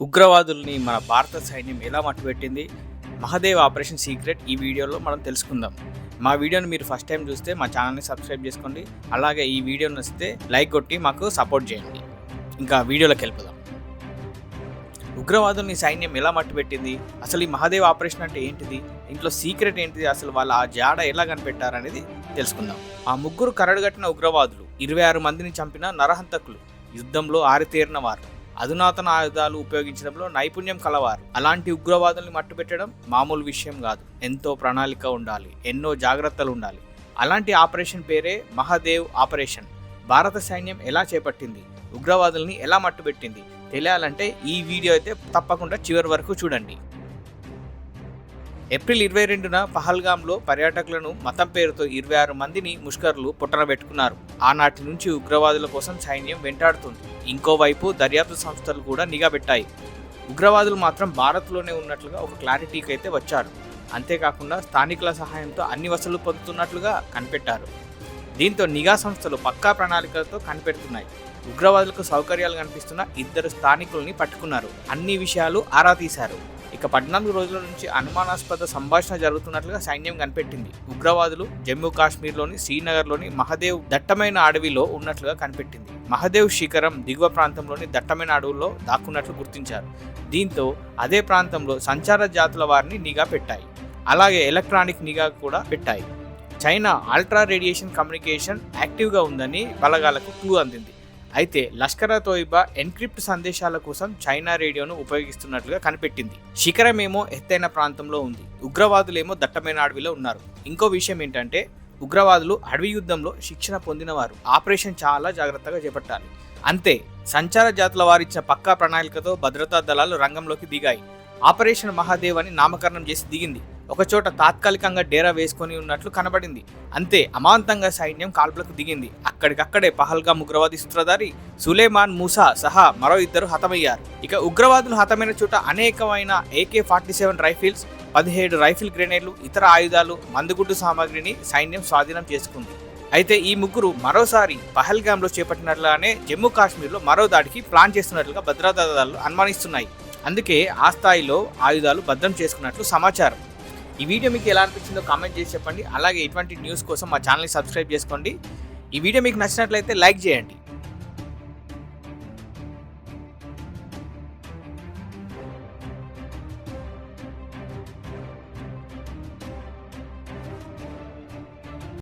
ఉగ్రవాదుల్ని మన భారత సైన్యం ఎలా మట్టుపెట్టింది, మహదేవ్ ఆపరేషన్ సీక్రెట్ ఈ వీడియోలో మనం తెలుసుకుందాం. మా వీడియోని మీరు ఫస్ట్ టైం చూస్తే మా ఛానల్ని సబ్స్క్రైబ్ చేసుకోండి. అలాగే ఈ వీడియో నచ్చితే లైక్ కొట్టి మాకు సపోర్ట్ చేయండి. ఇంకా వీడియోలోకి వెళ్ళిపోదాం. ఉగ్రవాదుల్ని సైన్యం ఎలా మట్టుపెట్టింది, అసలు ఈ మహదేవ్ ఆపరేషన్ అంటే ఏంటిది, ఇంట్లో సీక్రెట్ ఏంటిది, అసలు వాళ్ళ ఆ జాడ ఎలా కనిపెట్టారనేది తెలుసుకుందాం. ఆ ముగ్గురు కరడుగట్టిన ఉగ్రవాదులు 26 మందిని చంపిన నరహంతకులు, యుద్ధంలో ఆరితేరిన వారు, అధునాతన ఆయుధాలు ఉపయోగించడంలో నైపుణ్యం కలవారు. అలాంటి ఉగ్రవాదుల్ని మట్టుపెట్టడం మామూలు విషయం కాదు. ఎంతో ప్రణాళిక ఉండాలి, ఎన్నో జాగ్రత్తలు ఉండాలి. అలాంటి ఆపరేషన్ పేరే మహదేవ్ ఆపరేషన్. భారత సైన్యం ఎలా చేపట్టింది, ఉగ్రవాదుల్ని ఎలా మట్టుపెట్టింది తెలియాలంటే ఈ వీడియో అయితే తప్పకుండా చివరి వరకు చూడండి. ఏప్రిల్ 22న పహల్గామ్లో పర్యాటకులను మతం పేరుతో 26 మందిని ముష్కర్లు పుట్టనబెట్టుకున్నారు. ఆనాటి నుంచి ఉగ్రవాదుల కోసం సైన్యం వెంటాడుతుంది. ఇంకోవైపు దర్యాప్తు సంస్థలు కూడా నిఘా పెట్టాయి. ఉగ్రవాదులు మాత్రం భారత్లోనే ఉన్నట్లుగా ఒక క్లారిటీకి అయితే వచ్చారు. అంతేకాకుండా స్థానికుల సహాయంతో అన్ని వసతులు పొందుతున్నట్లుగా కనిపెట్టారు. దీంతో నిఘా సంస్థలు పక్కా ప్రణాళికలతో కనిపెడుతున్నాయి. ఉగ్రవాదులకు సౌకర్యాలు కనిపిస్తున్న 2 స్థానికుల్ని పట్టుకున్నారు. అన్ని విషయాలు ఆరా తీశారు. ఇక 14 రోజుల నుంచి అనుమానాస్పద సంభాషణ జరుగుతున్నట్లుగా సైన్యం కనిపెట్టింది. ఉగ్రవాదులు జమ్మూ కాశ్మీర్లోని శ్రీనగర్లోని మహదేవ్ దట్టమైన అడవిలో ఉన్నట్లుగా కనిపెట్టింది. మహదేవ్ శిఖరం దిగువ ప్రాంతంలోని దట్టమైన అడవుల్లో దాక్కున్నట్లు గుర్తించారు. దీంతో అదే ప్రాంతంలో సంచార జాతుల వారిని నిఘా పెట్టాయి. అలాగే ఎలక్ట్రానిక్ నిఘా కూడా పెట్టాయి. చైనా అల్ట్రా రేడియేషన్ కమ్యూనికేషన్ యాక్టివ్గా ఉందని బలగాలకు క్లూ అందింది. అయితే లష్కర్ తోయిబా ఎన్క్రిప్ట్ సందేశాల కోసం చైనా రేడియోను ఉపయోగిస్తున్నట్లుగా కనిపెట్టింది. శిఖరమేమో ఎత్తైన ప్రాంతంలో ఉంది, ఉగ్రవాదులేమో దట్టమైన అడవిలో ఉన్నారు. ఇంకో విషయం ఏంటంటే ఉగ్రవాదులు అడవి యుద్ధంలో శిక్షణ పొందినవారు. ఆపరేషన్ చాలా జాగ్రత్తగా చేపట్టాలి. అంతే, సంచార జాతుల వారిచ్చిన పక్కా ప్రణాళికతో భద్రతా దళాలు రంగంలోకి దిగాయి. ఆపరేషన్ మహాదేవ్ అని నామకరణం చేసి దిగింది. ఒకచోట తాత్కాలికంగా డేరా వేసుకొని ఉన్నట్లు కనబడింది. అంతే, అమాంతంగా సైన్యం కాల్పులకు దిగింది. అక్కడికక్కడే పహల్గామ్ ఉగ్రవాది సూత్రధారి సులేమాన్ మూసా సహా మరో 2 హతమయ్యారు. ఇక ఉగ్రవాదులు హతమైన చోట అనేకమైన AK-47 రైఫిల్స్, 17 రైఫిల్ గ్రెనేడ్లు, ఇతర ఆయుధాలు, మందుగుడ్డు సామాగ్రిని సైన్యం స్వాధీనం చేసుకుంది. అయితే ఈ ముగ్గురు మరోసారి పహల్గామ్లో చేపట్టినట్లుగానే జమ్మూ కాశ్మీర్లో మరో దాడికి ప్లాన్ చేస్తున్నట్లుగా భద్రతా దళాలు అనుమానిస్తున్నాయి. అందుకే ఆ స్థాయిలో ఆయుధాలు భద్రం చేసుకున్నట్లు సమాచారం. ఈ వీడియో మీకు ఎలా అనిపించిందో కామెంట్ చేసి చెప్పండి. అలాగే ఇటువంటి న్యూస్ కోసం మా ఛానల్ని సబ్స్క్రైబ్ చేసుకోండి. ఈ వీడియో మీకు నచ్చినట్లయితే లైక్ చేయండి.